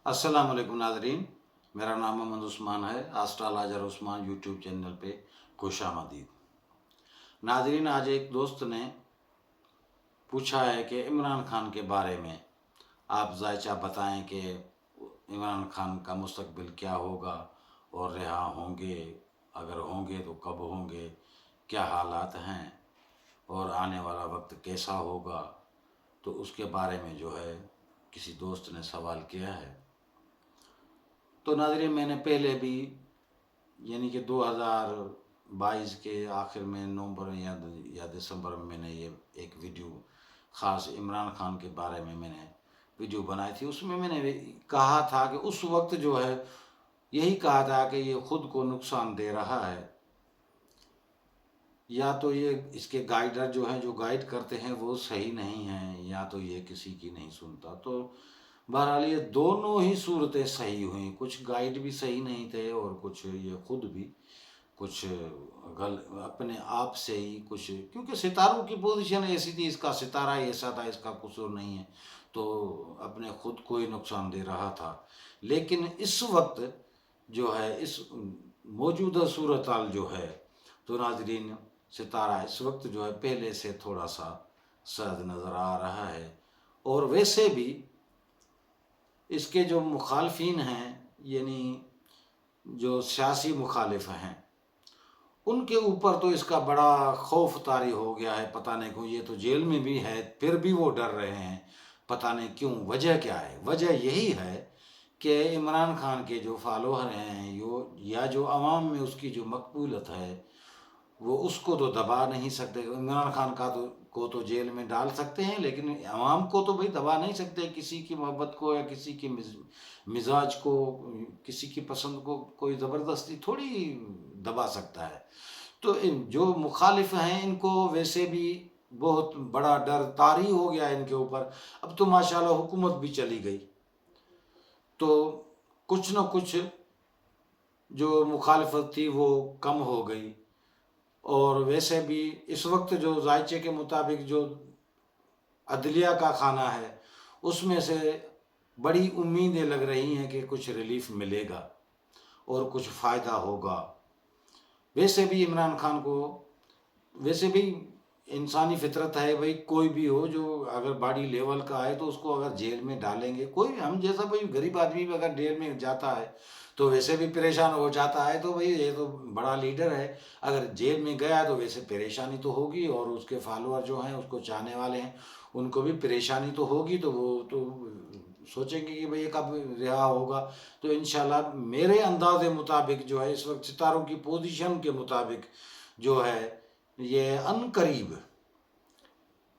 السلام علیکم ناظرین، میرا نام محمد عثمان ہے۔ آسٹرالوجر عثمان یوٹیوب چینل پہ خوش آمدید۔ ناظرین، آج ایک دوست نے پوچھا ہے کہ عمران خان کے بارے میں آپ ذائچہ بتائیں کہ عمران خان کا مستقبل کیا ہوگا اور رہا ہوں گے، اگر ہوں گے تو کب ہوں گے، کیا حالات ہیں اور آنے والا وقت کیسا ہوگا۔ تو اس کے بارے میں جو ہے کسی دوست نے سوال کیا ہے۔ تو ناظرین، میں نے پہلے بھی یعنی کہ 2022 کے آخر میں نومبر یا دسمبر میں نے یہ ایک ویڈیو خاص عمران خان کے بارے میں نے ویڈیو بنائی تھی۔ اس میں میں نے کہا تھا کہ اس وقت جو ہے یہی کہا تھا کہ یہ خود کو نقصان دے رہا ہے، یا تو یہ اس کے گائیڈر جو ہیں جو گائیڈ کرتے ہیں وہ صحیح نہیں ہیں، یا تو یہ کسی کی نہیں سنتا۔ تو بہرحال یہ دونوں ہی صورتیں صحیح ہوئیں، کچھ گائیڈ بھی صحیح نہیں تھے اور کچھ یہ خود بھی کچھ اپنے آپ سے ہی کچھ، کیونکہ ستاروں کی پوزیشن ایسی تھی، اس کا ستارہ ایسا تھا، اس کا قصور نہیں ہے، تو اپنے خود کو ہی نقصان دے رہا تھا۔ لیکن اس وقت جو ہے اس موجودہ صورتحال جو ہے تو ناظرین، ستارہ اس وقت جو ہے پہلے سے تھوڑا سا سرد نظر آ رہا ہے۔ اور ویسے بھی اس کے جو مخالفین ہیں، یعنی جو سیاسی مخالف ہیں، ان کے اوپر تو اس کا بڑا خوف طاری ہو گیا ہے۔ پتہ نہیں کیوں، یہ تو جیل میں بھی ہے پھر بھی وہ ڈر رہے ہیں، پتہ نہیں کیوں، وجہ کیا ہے۔ وجہ یہی ہے کہ عمران خان کے جو فالوور ہیں یا جو عوام میں اس کی جو مقبولیت ہے، وہ اس کو تو دبا نہیں سکتے۔ عمران خان کو تو جیل میں ڈال سکتے ہیں، لیکن عوام کو تو بھائی دبا نہیں سکتے۔ کسی کی محبت کو یا کسی کی مزاج کو، کسی کی پسند کو کوئی زبردستی تھوڑی دبا سکتا ہے۔ تو جو مخالف ہیں ان کو ویسے بھی بہت بڑا ڈر طاری ہو گیا ان کے اوپر۔ اب تو ماشاءاللہ حکومت بھی چلی گئی، تو کچھ نہ کچھ جو مخالفت تھی وہ کم ہو گئی۔ اور ویسے بھی اس وقت جو ذائچے کے مطابق جو عدلیہ کا خانہ ہے، اس میں سے بڑی امیدیں لگ رہی ہیں کہ کچھ ریلیف ملے گا اور کچھ فائدہ ہوگا۔ ویسے بھی عمران خان کو، ویسے بھی انسانی فطرت ہے بھائی، کوئی بھی ہو جو اگر باڈی لیول کا ہے تو اس کو اگر جیل میں ڈالیں گے، کوئی ہم جیسا بھائی غریب آدمی بھی اگر جیل میں جاتا ہے تو ویسے بھی پریشان ہو جاتا ہے۔ تو بھائی یہ تو بڑا لیڈر ہے، اگر جیل میں گیا تو ویسے پریشانی تو ہوگی، اور اس کے فالوور جو ہیں، اس کو چاہنے والے ہیں، ان کو بھی پریشانی تو ہوگی۔ تو وہ تو سوچیں گے کہ بھئی کب رہا ہوگا۔ تو انشاءاللہ میرے انداز مطابق جو ہے اس وقت ستاروں کی پوزیشن کے مطابق جو ہے یہ ان قریب،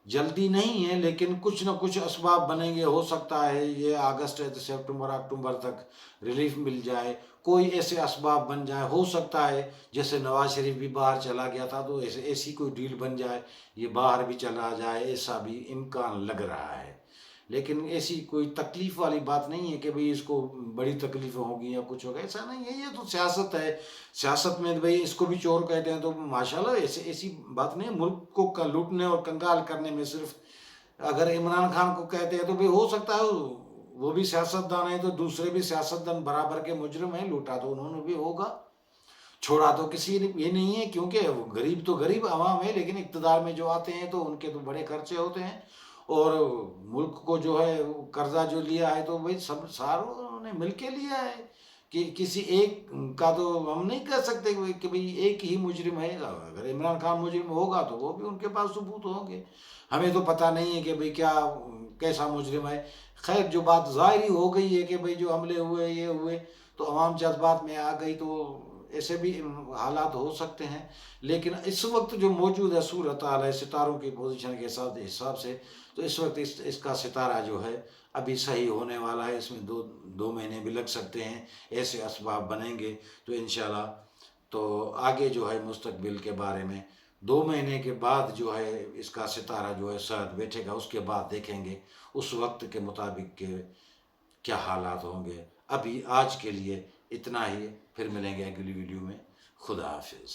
جلدی نہیں ہے لیکن کچھ نہ کچھ اسباب بنیں گے۔ ہو سکتا ہے یہ اگست سپٹمبر اکتوبر تک ریلیف مل جائے، کوئی ایسے اسباب بن جائے۔ ہو سکتا ہے جیسے نواز شریف بھی باہر چلا گیا تھا تو ایسی کوئی ڈیل بن جائے، یہ باہر بھی چلا جائے، ایسا بھی امکان لگ رہا ہے۔ لیکن ایسی کوئی تکلیف والی بات نہیں ہے کہ بھئی اس کو بڑی تکلیف ہوگی یا کچھ ہوگا، ایسا نہیں ہے۔ یہ تو سیاست ہے، سیاست میں بھئی اس کو بھی چور کہتے ہیں، تو ماشاءاللہ ایسی بات نہیں ہے۔ ملک کو لوٹنے اور کنگال کرنے میں صرف اگر عمران خان کو کہتے ہیں تو بھئی ہو سکتا ہے وہ بھی سیاست دان ہے، تو دوسرے بھی سیاست دان برابر کے مجرم ہیں، لوٹا تو انہوں نے بھی ہوگا، چھوڑا تو کسی نے یہ نہیں ہے، کیونکہ غریب تو غریب عوام ہے، لیکن اقتدار میں جو آتے ہیں تو ان کے تو بڑے خرچے ہوتے ہیں، اور ملک کو جو ہے قرضہ جو لیا ہے تو بھئی سب ساروں نے مل کے لیا ہے، کہ کسی ایک کا تو ہم نہیں کہہ سکتے کہ بھئی ایک ہی مجرم ہے۔ اگر عمران خان مجرم ہوگا تو وہ بھی ان کے پاس ثبوت ہوں گے، ہمیں تو پتہ نہیں ہے کہ بھئی کیا کیسا مجرم ہے۔ خیر، جو بات ظاہری ہو گئی ہے کہ بھئی جو حملے ہوئے یہ ہوئے تو عوام جذبات میں آ گئی، تو ایسے بھی حالات ہو سکتے ہیں۔ لیکن اس وقت جو موجود ہے صورتحال ہے ستاروں کی پوزیشن کے حساب سے، تو اس وقت اس کا ستارہ جو ہے ابھی صحیح ہونے والا ہے۔ اس میں دو مہینے بھی لگ سکتے ہیں، ایسے اسباب بنیں گے تو انشاءاللہ۔ تو آگے جو ہے مستقبل کے بارے میں 2 مہینے کے بعد جو ہے اس کا ستارہ جو ہے ساتھ بیٹھے گا، اس کے بعد دیکھیں گے اس وقت کے مطابق کہ کیا حالات ہوں گے۔ ابھی آج کے لیے اتنا ہی، پھر ملیں گے اگلی ویڈیو میں۔ خدا حافظ۔